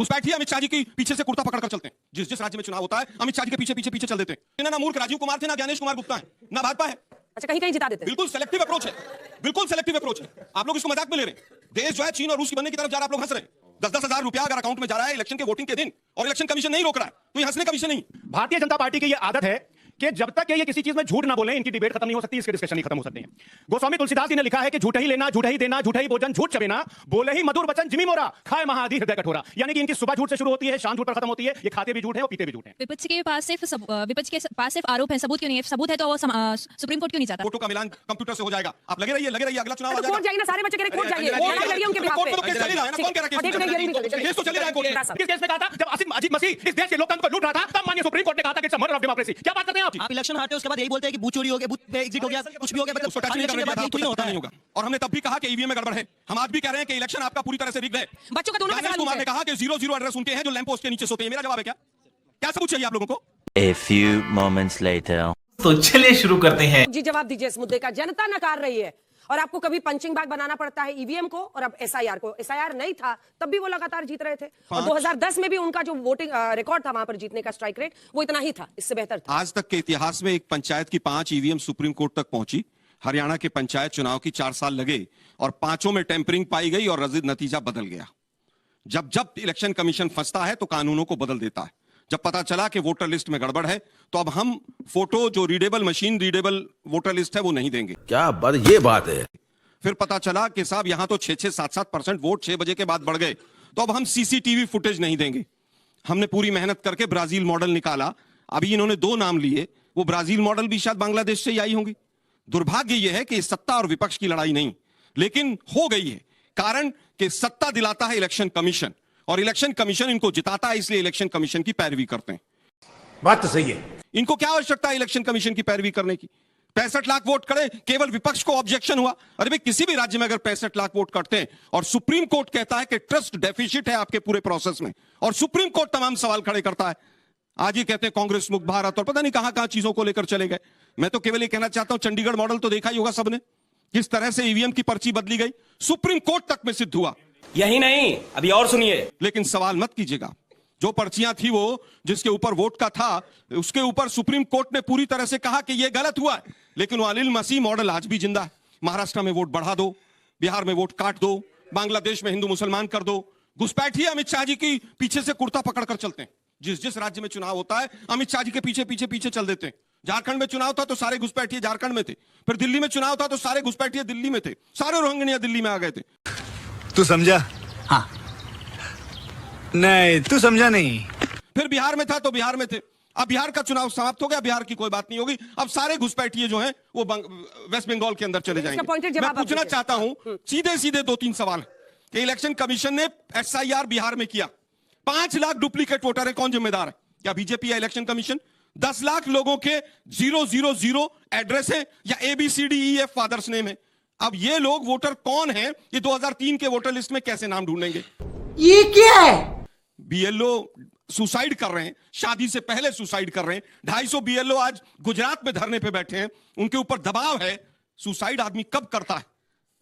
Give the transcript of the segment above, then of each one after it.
घुसपैठिए अमित शाह जी की पीछे से कुर्ता पकड़कर चलते हैं। जिस जिस राज्य में चुनाव होता है अमित शाह जी के पीछे पीछे पीछे चल देते हैं। ना मूर्ख राजीव कुमार थे, ना ज्ञानेश कुमार गुप्ता है, ना भाजपा है। अच्छा, कहीं कहीं जिता देते हैं। बिल्कुल सेलेक्टिव अप्रोच है, बिल्कुल सेलेक्टिव अप्रोच है। आप लोग इसको मजाक में ले रहे हैं। देश जो है चीन और रूस की बनने की तरफ जा रहा है, आप लोग हंस रहे हैं। 10-10 हजार रुपया अगर अकाउंट में जा रहा है इलेक्शन के वोटिंग के दिन और इलेक्शन कमीशन नहीं रोक रहा है, तो ये हंसने का विषय नहीं। भारतीय जनता पार्टी की ये आदत है कि जब तक ये किसी चीज में झूठ ना बोले इनकी डिबेट खत्म नहीं हो सकती, इसके डिस्कशन नहीं खत्म हो सकते हैं। गोस्वामी तुलसीदास जी ने लिखा है कि झूठा ही लेना, झूठा ही देना, झूठा ही भोजन, झूठ चबेना, बोले ही मधुर वचन जिमी मोरा, खाए महाआदि हृदय कठोरा। यानी कि इनकी सुबह झूठ से शुरू होती है, शाम झूठ पर खत्म होती है। ये खाते भी झूठ है और पीते भी झूठ है। विपक्ष के पास सिर्फ आरोप है, सबूत क्यों नहीं है? सबूत है तो वो सुप्रीम कोर्ट क्यों नहीं जाता? फोटो का मिलान कंप्यूटर से हो जाएगा। आप लगे रहिए अगला चुनाव आ जाएगा। कोर्ट जाइए ना, सारे बच्चे कह रहे कोर्ट जाइए, लड़ाई लड़िए उनके बिहाफ पे। कोर्ट में तो केस चल ही रहा है ना, कौन कह रहा है केस तो चल ही रहा है कोर्ट में। किस केस में कहा था जब आसिम अजीत मसीह इस देश के लोकतंत्र को लूट रहा था, तब माननीय सुप्रीम कोर्ट ने कहा था कि it's a murder of democracy. क्या बात करते हैं आप? इलेक्शन हारते हो उसके बाद यही बोलते हैं कि बूथ चोरी हो गया, बूथ पे एग्जिट हो गया, कुछ भी हो गया, मतलब उसको टच नहीं करने दिया, नहीं होता है। होगा। और हमने तब भी कहा कि ईवीएम में गड़बड़ है। हम आज भी कह रहे हैं कि इलेक्शन आपका पूरी तरह से रिग्ड है। बच्चों का दोनों का ज्ञानेश सवाल कुमार ने है। कहा कि 0-0 एड्रेस उनके हैं जो लैंप पोस्ट के नीचे सोते हैं। मेरा जवाब है क्या सबूत चाहिए आप लोगों को? A few moments later. तो चलिए शुरू करते हैं। जी जवाब दीजिए इस मुद्दे का। जनता नकार रही है और आपको कभी पंचिंग बैग बनाना पड़ता है ईवीएम को, और अब एसआईआर को। एसआईआर नहीं था तब भी वो लगातार जीत रहे थे, और 2010 में भी उनका जो वोटिंग रिकॉर्ड था वहां पर जीतने का स्ट्राइक रेट वो इतना ही था, इससे बेहतर था। आज तक के इतिहास में एक पंचायत की 5 ईवीएम सुप्रीम कोर्ट तक पहुंची। हरियाणा के पंचायत चुनाव की 4 साल लगे और 5 में टेम्परिंग पाई गई और नतीजा बदल गया। जब जब इलेक्शन कमीशन फंसता है तो कानूनों को बदल देता है। जब पता चला कि वोटर लिस्ट में गड़बड़ है तो अब हम फोटो जो readable machine readable voter list है वो नहीं देंगे। क्या बात, ये बात है। फिर पता चला कि साहब यहां तो 6-7% वोट 6 बजे के बाद बढ़ गए, तो अब हम सीसीटीवी फुटेज नहीं देंगे। हमने पूरी मेहनत करके ब्राजील मॉडल निकाला। अभी इन्होंने 2 नाम लिए, वो ब्राजील मॉडल भी शायद बांग्लादेश से ही आई होंगी। दुर्भाग्य यह है कि सत्ता और विपक्ष की लड़ाई नहीं, लेकिन हो गई है। कारण कि सत्ता दिलाता है इलेक्शन कमीशन और इलेक्शन कमीशन इनको जिताता है, इसलिए इलेक्शन कमीशन की पैरवी करते हैं। बात तो सही है। इनको क्या आवश्यकता है इलेक्शन कमीशन की पैरवी करने की? 65 लाख वोट कड़े, केवल विपक्ष को ऑब्जेक्शन हुआ। अरे भाई, किसी भी राज्य में अगर 65 लाख वोट कटते हैं और सुप्रीम कोर्ट कहता है कि ट्रस्ट डेफिसिट है आपके पूरे प्रोसेस में, और सुप्रीम कोर्ट तमाम सवाल खड़े करता है। आज ही कहते हैं कांग्रेस मुक्त भारत और पता नहीं कहां कहां चीजों को लेकर चले गए। मैं तो केवल ये कहना चाहता हूं, चंडीगढ़ मॉडल तो देखा ही होगा सबने, किस तरह से ईवीएम की पर्ची बदली गई, सुप्रीम कोर्ट तक में सिद्ध हुआ। यही नहीं, अभी और सुनिए। लेकिन सवाल मत कीजिएगा, जो पर्चियां थी वो जिसके ऊपर वोट का था, उसके ऊपर सुप्रीम कोर्ट ने पूरी तरह से कहा कि ये गलत हुआ है, लेकिन वो अनिल मसीह मॉडल आज भी जिंदा है। महाराष्ट्र में वोट बढ़ा दो, बिहार में वोट काट दो, बांग्लादेश में हिंदू मुसलमान कर दो। घुसपैठिए अमित शाह जी की पीछे से कुर्ता पकड़कर चलते हैं। जिस जिस राज्य में चुनाव होता है अमित शाह जी के पीछे पीछे पीछे चल देते हैं। झारखंड में चुनाव था तो सारे घुसपैठिए झारखंड में थे, फिर दिल्ली में चुनाव था तो सारे घुसपैठिए दिल्ली में थे, सारे रोहिंग्या दिल्ली में आ गए थे। तू समझा? हाँ। नहीं, तू समझा नहीं। फिर बिहार में था तो बिहार में थे। अब बिहार का चुनाव समाप्त हो गया, बिहार की कोई बात नहीं होगी। अब सारे घुसपैठिए जो हैं वो वेस्ट बंगाल के अंदर चले जाएंगे। मैं पूछना चाहता हूं सीधे सीधे 2-3 सवाल कि इलेक्शन कमीशन ने एसआईआर बिहार में किया, 5 लाख डुप्लीकेट वोटर है, कौन जिम्मेदार है? क्या बीजेपी या इलेक्शन कमीशन? 10 लाख लोगों के 000 एड्रेस है या ABCDEF फादर्स नेम है। अब ये लोग वोटर कौन है, ये 2003 के वोटर लिस्ट में कैसे नाम ढूंढेंगे? ये क्या है? BLO सुसाइड कर रहे हैं, शादी से पहले सुसाइड कर रहे हैं। 250 BLO आज गुजरात में धरने पे बैठे हैं, उनके ऊपर दबाव है। सुसाइड आदमी कब करता है?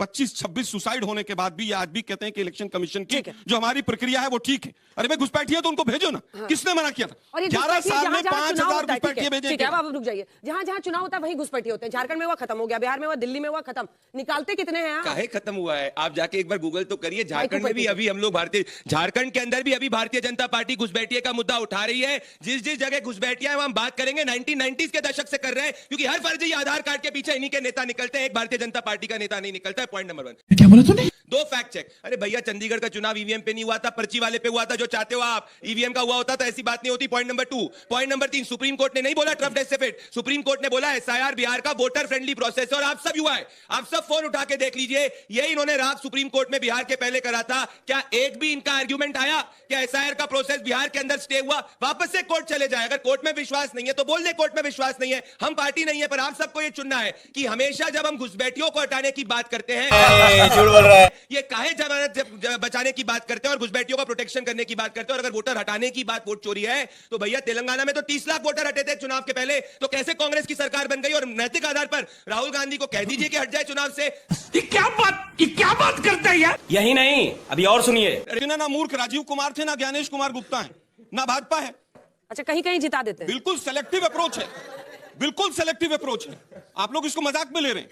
25-26 सुसाइड होने के बाद भी ये आज भी कहते हैं कि इलेक्शन कमीशन की जो हमारी प्रक्रिया है वो ठीक है। अरे भाई, घुसपैठिए तो उनको भेजो ना। हाँ। किसने मना किया था? 11 साल में 5000 घुसपैठिए भेजे। ठीक है, अब रुक जाइए। जहां जहां चुनाव होता है वहीं घुसपैठिए होते हैं। झारखंड में हुआ खत्म हो गया, बिहार में हुआ, दिल्ली में हुआ खत्म। निकालते कितने हैं? काहे खत्म हुआ है? आप जाके एक बार गूगल तो करिए। झारखंड में भी अभी हम लोग झारखंड के अंदर भी अभी भारतीय जनता पार्टी घुसपैठिए का मुद्दा उठा रही है। जिस जिस जगह घुसपैठिया है हम बात करेंगे 1990s के दशक से कर रहे हैं, क्योंकि हर फर्जी आधार कार्ड के पीछे इन्हीं के नेता निकलते हैं, एक भारतीय जनता पार्टी का नेता नहीं निकलता है। Point number 1। बोला तूने? 2 फैक्ट चेक। अरे भैया, चंडीगढ़ का चुनाव ईवीएम पे नहीं हुआ था, पर्ची वाले पे हुआ था। जो चाहते हो आप, ईवीएम का हुआ होता तो ऐसी बात नहीं होती। Point number 2। Point number 3, supreme court ने नहीं बोला ट्रफ डेफिसिट, सुप्रीम कोर्ट ने बोला एसआईआर बिहार का वोटर फ्रेंडली प्रोसेस है। और आप सब युवा है, आप सब फोन उठा के देख लीजिए, ये इन्होंने राग सुप्रीम कोर्ट में बिहार के पहले करा था। क्या एक भी इनका आर्ग्यूमेंट आया कि एसआईआर का प्रोसेस बिहार के अंदर स्टे हुआ? वापस से कोर्ट चले जाए। अगर कोर्ट में विश्वास नहीं है तो बोल दे कोर्ट में विश्वास नहीं है, हम पार्टी नहीं है। पर आप सबको यह चुनना है कि हमेशा जब हम घुसपैठियों को हटाने की बात करते हैं। झूठ बोल रहा है। ये काहे जमानत बचाने की बात करते हैं और घुसपैठियों का प्रोटेक्शन करने की बात करते हैं, और अगर वोटर हटाने की बात वोट चोरी है तो भैया तेलंगाना में तो 30 लाख वोटर हटे थे चुनाव के पहले, तो कैसे कांग्रेस की सरकार बन गई? और नैतिक आधार पर राहुल गांधी को कह दीजिए कि हट जाए चुनाव से। ये क्या बात करता है यार? यही नहीं, अभी और सुनिए। ना मूर्ख राजीव कुमार थे, ना ज्ञानेश कुमार गुप्ता है, ना भाजपा है। अच्छा, कहीं कहीं जिता देते हैं। बिल्कुल सेलेक्टिव अप्रोच है, बिल्कुल सेलेक्टिव अप्रोच है। आप लोग इसको मजाक में ले रहे हैं।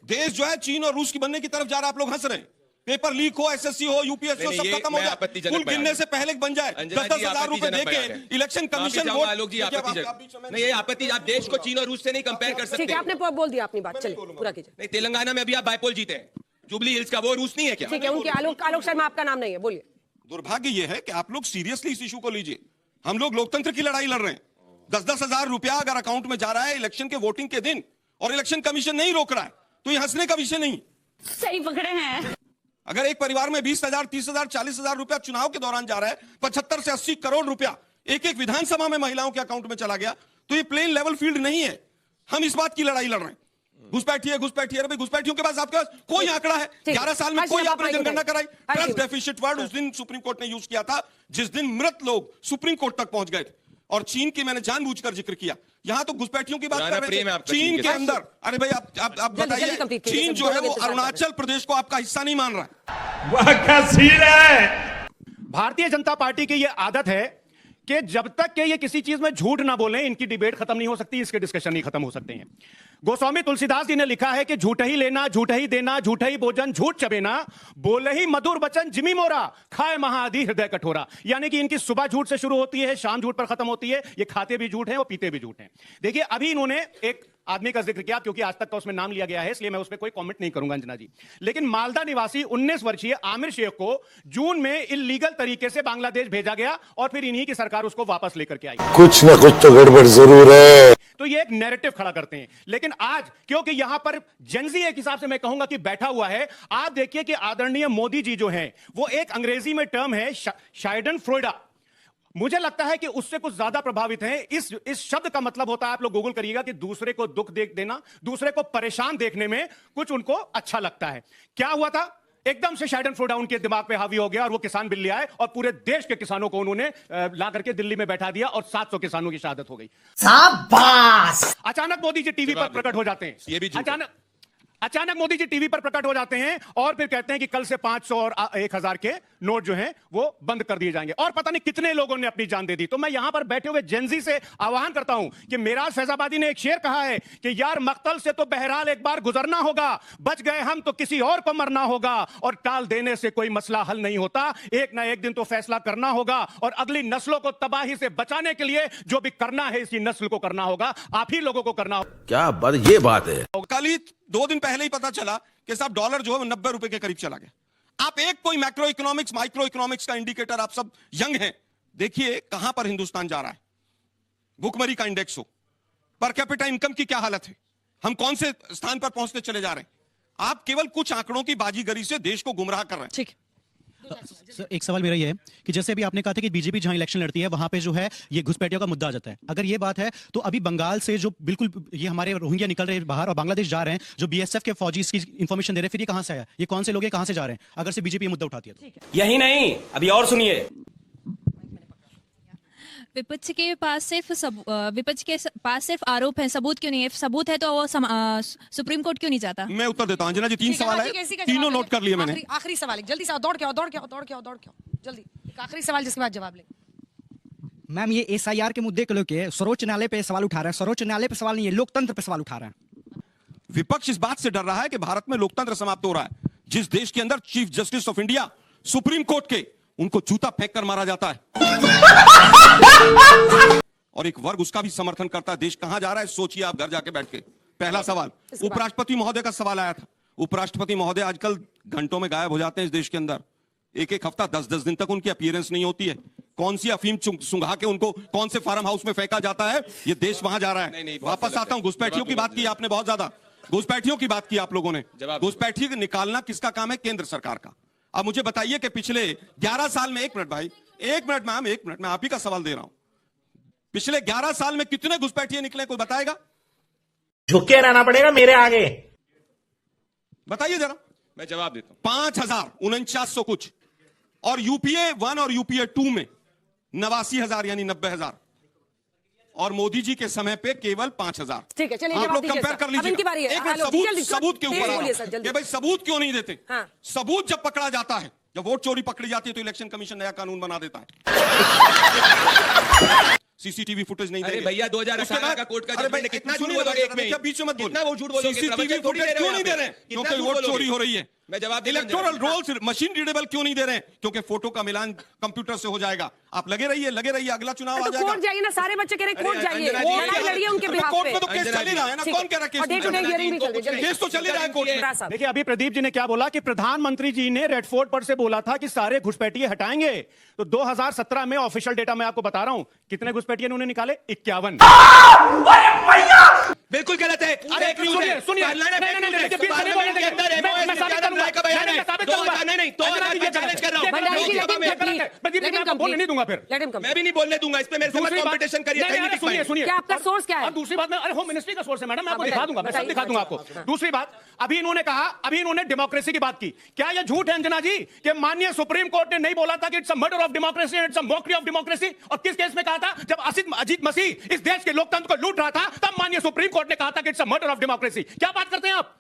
देश जो है चीन और रूस की बनने की तरफ जा रहा है, आप लोग हंस रहे हैं। पेपर लीक हो, एसएससी हो, यूपीएससी हो, सब खत्म हो जाए, कुल गिनने से पहले बन जाए, 10-10 हजार रुपए देके इलेक्शन कमीशन वोट। नहीं, ये आपत्ति, आप देश को चीन और रूस से नहीं कंपेयर कर सकते। ठीक है, आपने बोल दिया अपनी बात, चलिए पूरा कीजिए। नहीं, तेलंगाना में अभी आप बाइपोल जीते हैं, जुबली हिल्स का, वो रूस नहीं है क्या? ठीक है, उनके आलोक शर्मा आपका नाम नहीं है, बोलिए। दुर्भाग्य यह है कि आप लोग सीरियसली इस इशू को लीजिए। हम लोग लोकतंत्र की लड़ाई लड़ रहे हैं। 10-10 हजार रुपया अगर अकाउंट में जा रहा है इलेक्शन के वोटिंग के दिन और इलेक्शन कमीशन नहीं रोक रहा है, तो ये हंसने का विषय नहीं। सही पकड़े हैं। अगर एक परिवार में 20,000, 30,000, 40,000 रुपया चुनाव के दौरान जा रहा है, 75 से 80 करोड़ रुपया एक एक विधानसभा में महिलाओं के अकाउंट में चला गया, तो ये प्लेन लेवल फील्ड नहीं है। हम इस बात की लड़ाई लड़ रहे हैं। घुसपैठिए, अरे घुसपैठियों के पास आपके पास कोई आंकड़ा है? 11 साल में कोई आपने जनगणना कराई? ट्रस्ट डेफिसिट वर्ड उस दिन सुप्रीम कोर्ट ने यूज किया था जिस दिन मृत लोग सुप्रीम कोर्ट तक पहुंच गए थे। और चीन की मैंने जानबूझकर जिक्र किया। यहां तो घुसपैठियों की बात कर रहे हैं। चीन के अंदर, अरे भाई आप बताइए, चीन जो है वो अरुणाचल प्रदेश को आपका हिस्सा नहीं मान रहा है। वह क्या सीन है? भारतीय जनता पार्टी की यह आदत है कि जब तक के ये किसी चीज में झूठ ना बोलें, इनकी डिबेट खत्म नहीं हो सकती, इसके डिस्कशन नहीं खत्म हो सकते हैं। गोस्वामी तुलसीदास जी ने लिखा है कि झूठ ही लेना, झूठ ही देना, झूठ ही भोजन, झूठ चबेना, बोले ही मधुर वचन जिमी मोरा, खाए महाआदि हृदय कठोरा। यानी कि इनकी सुबह झूठ से शुरू होती है, शाम झूठ पर खत्म होती है। ये खाते भी झूठ हैं और पीते भी झूठ हैं। देखिए, अभी इन्होंने एक आदमी का जिक्र किया, क्योंकि आज तक का उसमें नाम लिया गया है, इसलिए मैं उस पर कोई कमेंट नहीं करूंगा अंजना जी। लेकिन मालदा निवासी 19 वर्षीय आमिर शेख को जून में इल्लीगल तरीके से बांग्लादेश भेजा गया और फिर इन्हीं की सरकार उसको वापस लेकर के आई। कुछ ना कुछ तो गड़बड़ जरूर है। तो ये एक नैरेटिव खड़ा करते हैं। लेकिन आज क्योंकि यहां पर जेंजी एक हिसाब से मैं कहूंगा कि बैठा हुआ है, आप देखिए कि आदरणीय मोदी जी जो हैं, वो एक अंग्रेजी में टर्म है शाइडन फ्रोइडा, मुझे लगता है कि उससे कुछ ज्यादा प्रभावित हैं। इस शब्द का मतलब होता है, आप लोग गूगल करिएगा, कि दूसरे को दुख देख देना, दूसरे को परेशान देखने में कुछ उनको अच्छा लगता है। क्या हुआ था? एकदम से शाइडन फ्रोइडा उनके दिमाग पे हावी हो गया और वो किसान बिल ले आए और पूरे देश के किसानों को उन्होंने ला करके दिल्ली में बैठा दिया और 700 किसानों की शहादत हो गई। शाबाश! अचानक मोदी जी टीवी पर प्रकट हो जाते हैं। ये भी अचानक मोदी जी टीवी पर प्रकट हो जाते हैं और फिर कहते हैं कि कल से 500 और 1000 के नोट जो हैं वो बंद कर दिए जाएंगे, और पता नहीं कितने लोगों ने अपनी जान दे दी। तो मैं यहां पर बैठे हुए जेंजी से आह्वान करता हूं कि मेराज फैजाबादी ने एक शेर कहा है कि यार मक्तल से तो बहरहाल एक बार गुजरना होगा, बच गए हम तो किसी और को मरना होगा, और टाल देने से कोई मसला हल नहीं होता, एक ना एक दिन तो फैसला करना होगा, और अगली नस्लों को तबाही से बचाने के लिए जो भी करना है इसी नस्ल को करना होगा, आप ही लोगों को करना होगा। क्या बात, ये बात है। कल ही 2 दिन पहले ही पता चला कि साहब डॉलर जो है वो 90 रुपए के करीब चला गया। आप एक कोई मैक्रो इकोनॉमिक्स, माइक्रो इकोनॉमिक्स का इंडिकेटर, आप सब यंग हैं, देखिए कहां पर हिंदुस्तान जा रहा है। भुखमरी का इंडेक्स हो, पर कैपिटा इनकम की क्या हालत है, हम कौन से स्थान पर पहुंचते चले जा रहे हैं। आप केवल कुछ आंकड़ों की बाजीगरी से देश को गुमराह कर रहे हैं। ठीक। सर, एक सवाल मेरा ये है कि जैसे अभी आपने कहा था कि बीजेपी जहां इलेक्शन लड़ती है वहां पे जो है ये घुसपैठियों का मुद्दा आ जाता है। अगर ये बात है तो अभी बंगाल से जो बिल्कुल ये हमारे रोहिंग्या निकल रहे हैं बाहर और बांग्लादेश जा रहे हैं, जो बीएसएफ के फौजी इसकी इन्फॉर्मेशन दे रहे हैं, फिर ये कहां से आया, ये कौन से लोग हैं, कहां से जा रहे हैं, अगर से बीजेपी ये मुद्दा उठाती है तो? यही नहीं, अभी और सुनिए। विपक्ष के पास सिर्फ आरोप है, सबूत क्यों नहीं है? सबूत है तो वो सुप्रीम कोर्ट क्यों नहीं जाता? मैं उत्तर देता हूं अंजना जी, 3 सवाल है, तीनों नोट कर लिए मैंने। आखिरी सवाल, जल्दी से दौड़ के आओ, जल्दी एक आखिरी सवाल जिसके बाद जवाब लें। मैम, ये एसआईआर के मुद्दे को लेकर सर्वोच्च न्यायालय पे सवाल उठा रहा है। सर्वोच्च न्यायालय पे सवाल नहीं है, लोकतंत्र पे सवाल उठा रहा है। विपक्ष इस बात से डर रहा है कि भारत में लोकतंत्र समाप्त हो रहा है। जिस देश के अंदर chief justice of India supreme court के, उनको जूता फेंक कर मारा जाता है और एक वर्ग उसका भी समर्थन करता है। देश कहां जा रहा है सोचिए आप घर जाके बैठ के। पहला सवाल उपराष्ट्रपति महोदय का सवाल आया था। उपराष्ट्रपति महोदय आजकल घंटों में गायब हो जाते हैं इस देश के अंदर, एक हफ्ता 10-10 दिन तक उनकी अपीयरेंस नहीं होती है। कौन सी अफीम सुंघा के उनको कौन से फार्म हाउस में फेंका जाता है, ये देश वहां जा रहा है। वापस आता हूं, घुसपैठियों की बात की आपने बहुत ज्यादा, घुसपैठियों की बात की आप लोगों ने। घुसपैठी निकालना किसका काम है? केंद्र सरकार का। अब मुझे बताइए कि पिछले 11 साल में, 1 मिनट भाई, 1 मिनट मैम, 1 मिनट, मैं आप ही का सवाल दे रहा हूं, पिछले 11 साल में कितने घुसपैठिए निकले, कोई बताएगा? झुक के रहना पड़ेगा मेरे आगे, बताइए जरा, मैं जवाब देता हूं। 5,4900 कुछ, और यूपीए 1 और यूपीए 2 में 89,000 यानी 90,000, और मोदी जी के समय पे केवल 5,000। ठीक है, चलिए आप जवाब लोग दीजिए कंपेयर सर। कर लीजिए। अब इनकी बारी है। एक मिनट, हेलो, जल्दी, सबूत के ऊपर आ रहा बोलिए हूं। सर, जल्दी। कि भाई सबूत क्यों नहीं देते? हाँ। सबूत जब पकड़ा जाता है, जब वोट चोरी पकड़ी जाती है, तो इलेक्शन कमीशन नया कानून बना देता है। सीसीटीवी फुटेज नहीं अरे देंगे। भैया 2018 का कोर्ट का जजमेंट है, कितना झूठ बोलोगे एक में? क्या बीच में मत बोलो? कितना वो झूठ बोलोगे? सीसीटीवी फुटेज क्यों नहीं दे रहे? क्योंकि वोट चोरी हो रही है। मैं जवाब देता हूं। इलेक्टोरल रोल्स मशीन रीडेबल क्यों नहीं दे रहे हैं? क्योंकि फोटो का मिलान कंप्यूटर से हो जाएगा। आप लगे रहिए, अगला चुनाव आ तो जाएगा। कोर्ट जाइए ना, सारे बच्चे कह रहे हैं कोर्ट जाइए, अंजना जी, लड़ाई लड़िए उनके बिहाफ कोर्ट पे। में तो केस चल ही रहा है ना, ठीक कौन कह रहा है केस और डे टू डे हियरिंग भी चल रही है, जल्दी। केस तो चल ही रहा है कोर्ट में। राज साहब। देखिए, अभी प्रदीप जी ने क्या बोला कि प्रधानमंत्री जी ने रेड फोर्ट पर से बोला था कि सारे घुसपैठिए हटाएंगे। तो 2017 में ऑफिशियल डेटा मैं आपको बता रहा हूं, कितने घुसपैठिए उन्होंने निकाले? 51। बिल्कुल गलत है। अरे सुनिए सुनिए, नहीं नहीं नहीं, देखिए, बीच में नहीं बोलने देंगे। मैं साबित करूंगा, मैं साबित करूंगा। नहीं तो ये चैलेंज कर रहा हूं। भंडारी जी, लोकसभा में let him गलत है। complete. Pradeep ji, Let him मैं आपको बोलने नहीं दूंगा फिर। Let him complete. मैं भी नहीं बोलने दूंगा इस पे, मेरे से मत दूसरी बात- कंपटीशन करिए। नहीं, नहीं, सुनिए सुनिए, क्या आपका सोर्स क्या है? और दूसरी बात में, अरे होम मिनिस्ट्री का सोर्स है मैडम, मैं आपको हाँ, दिखा दूंगा, मैं सब बताइए, दिखा दूंगा आपको। हाँ। दूसरी बात, अभी इन्होंने डेमोक्रेसी की बात की। क्या यह झूठ है अंजना जी कि माननीय सुप्रीम कोर्ट ने नहीं बोला था कि it's a murder of democracy and it's a mockery of democracy? और किस केस में कहा था? जब अजीत मसीह इस देश के लोकतंत्र को लूट रहा था, तब माननीय सुप्रीम कोर्ट ने कहा था कि it's a murder of democracy. क्या बात करते हैं आप?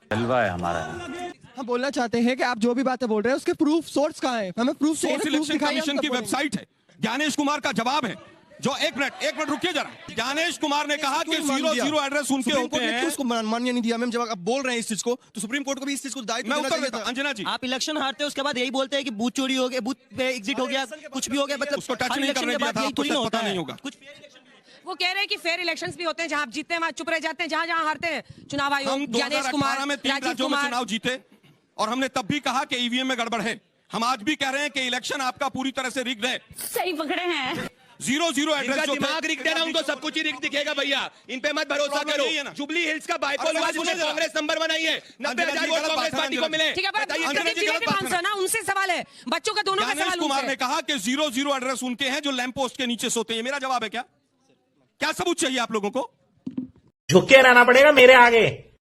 हम बोलना चाहते हैं कि आप जो भी बातें बोल रहे हैं उसके प्रूफ सोर्स कहाँ है? हमें प्रूफ चाहिए, सोर्स प्रूफ इलेक्शन दिखाइए, हम कमीशन तब की बोलेंगे। वेबसाइट है। ज्ञानेश कुमार का जवाब है, जो एक मिनट रुकिए जरा। ज्ञानेश कुमार ने कहा कि 0 एड्रेस उनके सुप्रीम होते कोर्ट ने हैं। क्यों उसको मान्य नहीं दिया? मैम जब आप बोल रहे हैं इस चीज को, तो सुप्रीम कोर्ट को भी इस चीज को दायित्व मैं देना उत्तर चाहिए देता था। हूं, अंजना जी। आप इलेक्शन हारते हैं, उसके बाद यही बोलते हैं कि बूथ चोरी हो गया, बूथ पे एग्जिट हो गया, कुछ भी हो गया, मतलब उसको टच हर नहीं इलेक्शन करने के दिया बाद था, यही आपको थोड़ी शायद ना पता होता नहीं है। होगा। कुछ वो कह रहे हैं कि फेयर इलेक्शंस भी होते हैं, जहां आप जीतते हैं वहां चुप रह जाते हैं, जहां जहां हारते हैं चुनाव हम आयोग, ज्ञानेश 2018 कुमार, में 3 राजीव राज्यों में कुमार। चुनाव जीते, और हमने तब भी कहा कि ईवीएम में गड़बड़ है। हम आज भी कह रहे हैं कि इलेक्शन आपका पूरी तरह से रिग्ड है। सही पकड़े हैं। 0 एड्रेस इनका जो दिमाग रिक्त है ना, उनको सब कुछ ही रिक्त दिखेगा भैया। इन पे मत भरोसा प्रॉब्लम करो। यही है ना। जुबली हिल्स का बाइपोल हुआ जिसमें कांग्रेस नंबर 1 आई है। 90,000 वोट कांग्रेस पार्टी को मिले। ठीक है, पर बताइए, प्रदीप अंजना जी जी ने गलत भी बात है आंसर ना, उनसे सवाल है, बच्चों का दोनों का ज्ञानेश सवाल कुमार उनसे ने कहा कि 0 एड्रेस उनके हैं जो लैंप पोस्ट के नीचे सोते हैं। मेरा जवाब है क्या सबूत चाहिए आप लोगों को? झुक के रहना पड़ेगा मेरे आगे।